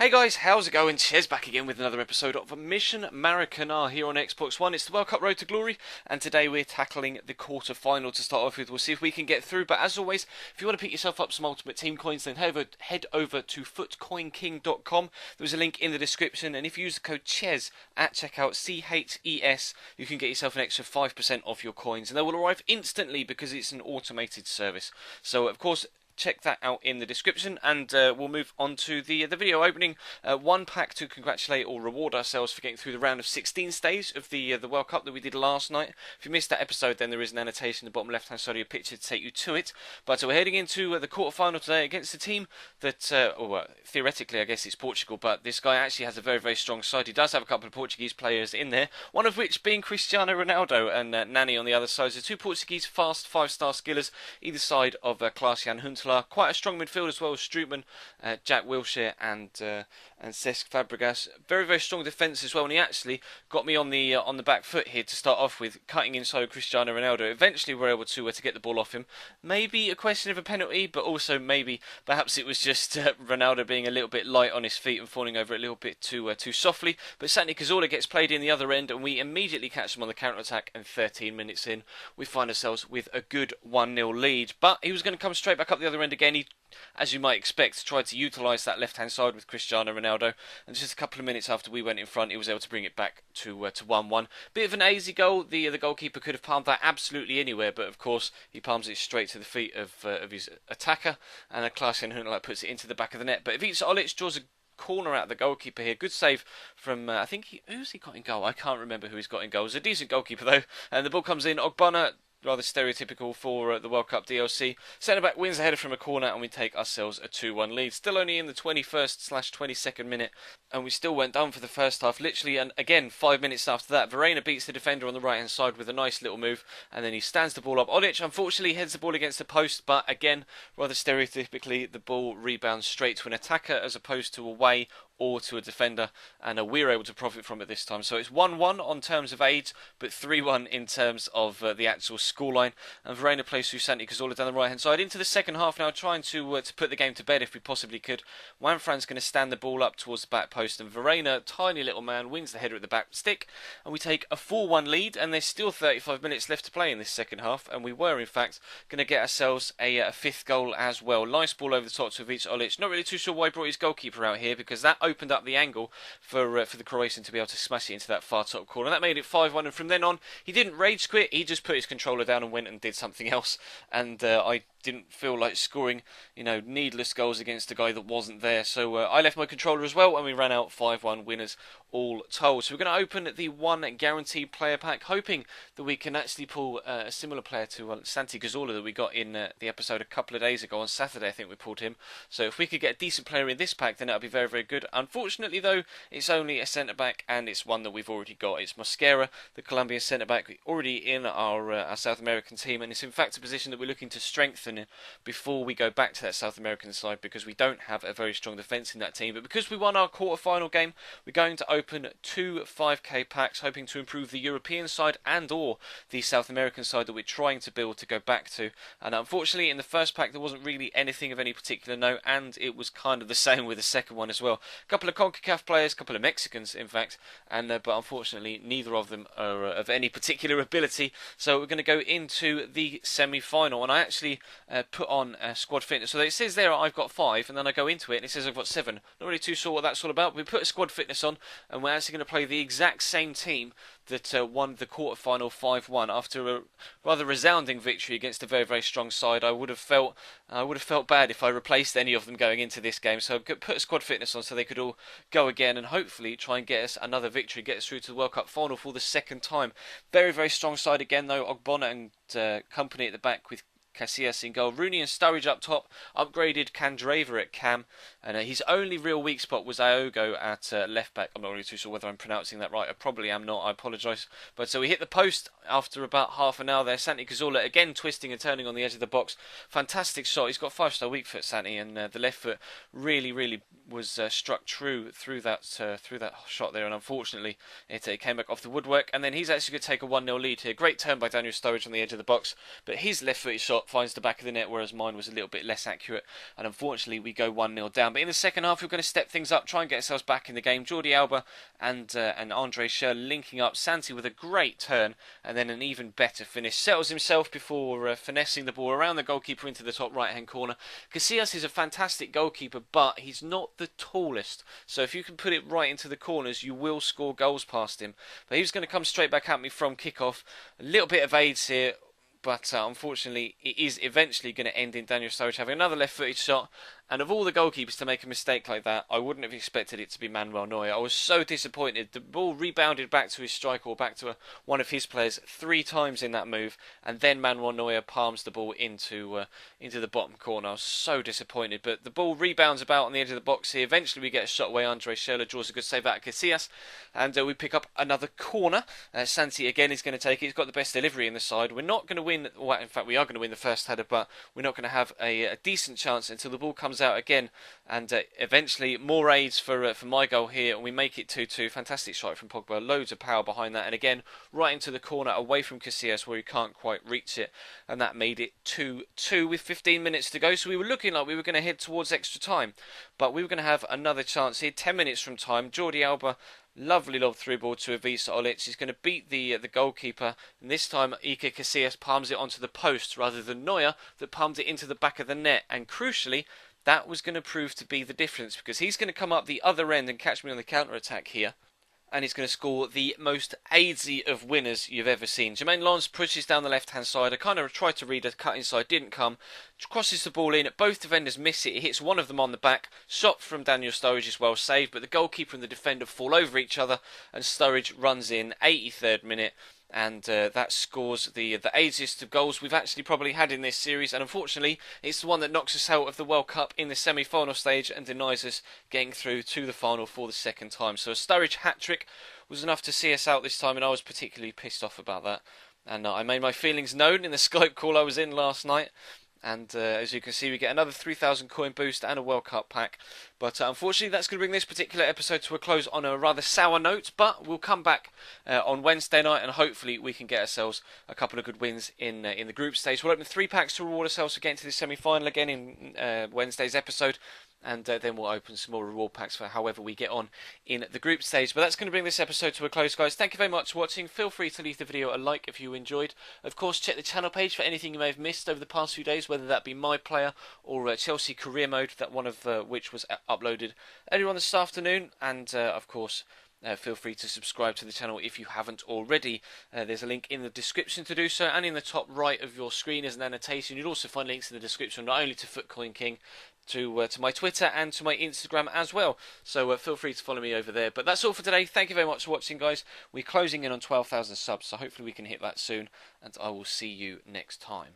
Hey guys, how's it going? Ches back again with another episode of Mission Maracana here on Xbox One. It's the World Cup Road to Glory, and today we're tackling the quarter-final to start off with. We'll see if we can get through, but as always, if you want to pick yourself up some Ultimate Team coins, then head over to FUTcoinking.com. There's a link in the description, and if you use the code CHES at checkout, CHES, you can get yourself an extra 5% off your coins, and they will arrive instantly because it's an automated service. So, of course, check that out in the description, and we'll move on to the video opening. One pack to congratulate or reward ourselves for getting through the round of 16 stage of the World Cup that we did last night. If you missed that episode, then there is an annotation in the bottom left hand side of your picture to take you to it. But we're heading into the quarter-final today against a team that, well, theoretically I guess it's Portugal, but this guy actually has a very, very strong side. He does have a couple of Portuguese players in there, one of which being Cristiano Ronaldo and Nani on the other side. So two Portuguese fast 5-star skillers either side of Klaas-Jan Huntelaar. Quite a strong midfield as well as Strootman, Jack Wilshere and Cesc Fabregas. Very, very strong defence as well, and he actually got me on the back foot here to start off with, cutting inside Cristiano Ronaldo. Eventually we're able to get the ball off him. Maybe a question of a penalty, but also maybe perhaps it was just Ronaldo being a little bit light on his feet and falling over a little bit too softly. But Santi Cazorla gets played in the other end, and we immediately catch him on the counter-attack, and 13 minutes in we find ourselves with a good 1-0 lead. But he was going to come straight back up the other end again. He, as you might expect, tried to utilise that left-hand side with Cristiano Ronaldo, and just a couple of minutes after we went in front, he was able to bring it back to 1-1. Bit of an easy goal. The goalkeeper could have palmed that absolutely anywhere, but of course he palms it straight to the feet of his attacker, and Klaas-Jan Huntelaar puts it into the back of the net. But EAIDS draws a corner out of the goalkeeper here. Good save from, I think, who's he got in goal? I can't remember who he's got in goal. He's a decent goalkeeper though, and the ball comes in. Ogbonna, rather stereotypical for the World Cup DLC. Centre-back wins a header from a corner, and we take ourselves a 2-1 lead. Still only in the 21st/22nd minute, and we still went down for the first half, literally, and again, 5 minutes after that, Verena beats the defender on the right-hand side with a nice little move, and then he stands the ball up. Odic, unfortunately, heads the ball against the post, but again, rather stereotypically, the ball rebounds straight to an attacker as opposed to away or to a defender, and we're able to profit from it this time. So it's 1-1 on terms of EAIDS, but 3-1 in terms of the actual scoreline. And Verena plays through Santi Cazorla down the right-hand side into the second half now, trying to put the game to bed if we possibly could. Juanfran's going to stand the ball up towards the back post, and Verena, tiny little man, wins the header at the back stick, and we take a 4-1 lead, and there's still 35 minutes left to play in this second half, and we were, in fact, going to get ourselves a fifth goal as well. Nice ball over the top to EAIDS. Not really too sure why he brought his goalkeeper out here, because that opened up the angle for the Croatian to be able to smash it into that far top corner. That made it 5-1, and from then on, he didn't rage quit. He just put his controller down and went and did something else. And I didn't feel like scoring, needless goals against a guy that wasn't there. So I left my controller as well, and we ran out 5-1 winners all told. So we're going to open the one guaranteed player pack, hoping that we can actually pull a similar player to Santi Cazorla that we got in the episode a couple of days ago. On Saturday, I think we pulled him. So if we could get a decent player in this pack, then that would be very, very good. Unfortunately, though, it's only a centre-back, and it's one that we've already got. It's Mosquera, the Colombian centre-back, already in our South American team, and it's in fact a position that we're looking to strengthen before we go back to that South American side, because we don't have a very strong defence in that team. But because we won our quarter-final game, we're going to open two 5k packs, hoping to improve the European side and or the South American side that we're trying to build to go back to. And unfortunately, in the first pack, there wasn't really anything of any particular note, and it was kind of the same with the second one as well. A couple of CONCACAF players, a couple of Mexicans, in fact, and but unfortunately, neither of them are of any particular ability. So we're going to go into the semi-final, and I actually put on squad fitness. So it says there I've got 5, and then I go into it and it says I've got 7. Not really too sure what that's all about. We put a squad fitness on, and we're actually going to play the exact same team that won the quarter-final 5-1 after a rather resounding victory against a very, very strong side. I would have felt bad if I replaced any of them going into this game. So I put a squad fitness on so they could all go again and hopefully try and get us another victory, get us through to the World Cup final for the second time. Very, very strong side again though. Ogbonna and company at the back with Casillas in goal. Rooney and Sturridge up top. Upgraded Candreva at cam. And his only real weak spot was Iogo at left back. I'm not really too sure whether I'm pronouncing that right. I probably am not. I apologise. But so we hit the post after about half an hour there. Santi Cazorla again twisting and turning on the edge of the box. Fantastic shot. He's got 5-star weak foot, Santi, and the left foot really was struck true through that shot there. And unfortunately, it came back off the woodwork. And then he's actually going to take a 1-0 lead here. Great turn by Daniel Sturridge on the edge of the box. But his left footed shot shot finds the back of the net, whereas mine was a little bit less accurate, and unfortunately we go 1-0 down. But in the second half, we're going to step things up, try and get ourselves back in the game. Jordi Alba and Andre Schürrle linking up. Santi with a great turn, and then an even better finish. Settles himself before finessing the ball around the goalkeeper into the top right-hand corner. Casillas is a fantastic goalkeeper, but he's not the tallest. So if you can put it right into the corners, you will score goals past him. But he was going to come straight back at me from kickoff. A little bit of aids here, but unfortunately it is eventually going to end in Daniel Sturridge having another left-footed shot. And of all the goalkeepers to make a mistake like that, I wouldn't have expected it to be Manuel Neuer. I was so disappointed. The ball rebounded back to his striker, or back to one of his players 3 times in that move, and then Manuel Neuer palms the ball into the bottom corner. I was so disappointed, but the ball rebounds about on the edge of the box here. Eventually we get a shot away. Andre Schürrle draws a good save out of Casillas, and we pick up another corner. Santi again is going to take it. He's got the best delivery in the side. We're not going to win, well, in fact we are going to win the first header, but we're not going to have a decent chance until the ball comes out again, and eventually more aids for my goal here, and we make it 2-2. Fantastic shot from Pogba, loads of power behind that, and again right into the corner away from Casillas where he can't quite reach it, and that made it 2-2 with 15 minutes to go. So we were looking like we were going to head towards extra time, but we were going to have another chance here 10 minutes from time. Jordi Alba, lovely lob through ball to Ivica Olic. He's going to beat the goalkeeper, and this time Iker Casillas palms it onto the post rather than Neuer that palmed it into the back of the net, and crucially that was going to prove to be the difference, because he's going to come up the other end and catch me on the counter-attack here, and he's going to score the most AIDSy of winners you've ever seen. Jermaine Lens pushes down the left-hand side. I kind of tried to read a cut inside, didn't come. Crosses the ball in. Both defenders miss it. It hits one of them on the back. Shot from Daniel Sturridge is well saved, but the goalkeeper and the defender fall over each other, and Sturridge runs in 83rd minute. And that scores the AIDSiest of goals we've actually probably had in this series, and unfortunately it's the one that knocks us out of the World Cup in the semi-final stage and denies us getting through to the final for the second time. So a Sturridge hat-trick was enough to see us out this time, and I was particularly pissed off about that, and I made my feelings known in the Skype call I was in last night. And as you can see, we get another 3,000 coin boost and a World Cup pack. But unfortunately, that's going to bring this particular episode to a close on a rather sour note. But we'll come back on Wednesday night, and hopefully we can get ourselves a couple of good wins in the group stage. We'll open 3 packs to reward ourselves for getting to the semi-final again in Wednesday's episode. And then we'll open some more reward packs for however we get on in the group stage. But that's going to bring this episode to a close, guys. Thank you very much for watching. Feel free to leave the video a like if you enjoyed. Of course, check the channel page for anything you may have missed over the past few days, whether that be My Player or Chelsea Career Mode, that one of which was uploaded earlier on this afternoon. And, of course, feel free to subscribe to the channel if you haven't already. There's a link in the description to do so, and in the top right of your screen is an annotation. You'll also find links in the description not only to FUT Coin King, to my Twitter and to my Instagram as well. So feel free to follow me over there. But that's all for today. Thank you very much for watching, guys. We're closing in on 12,000 subs, so hopefully we can hit that soon, and I will see you next time.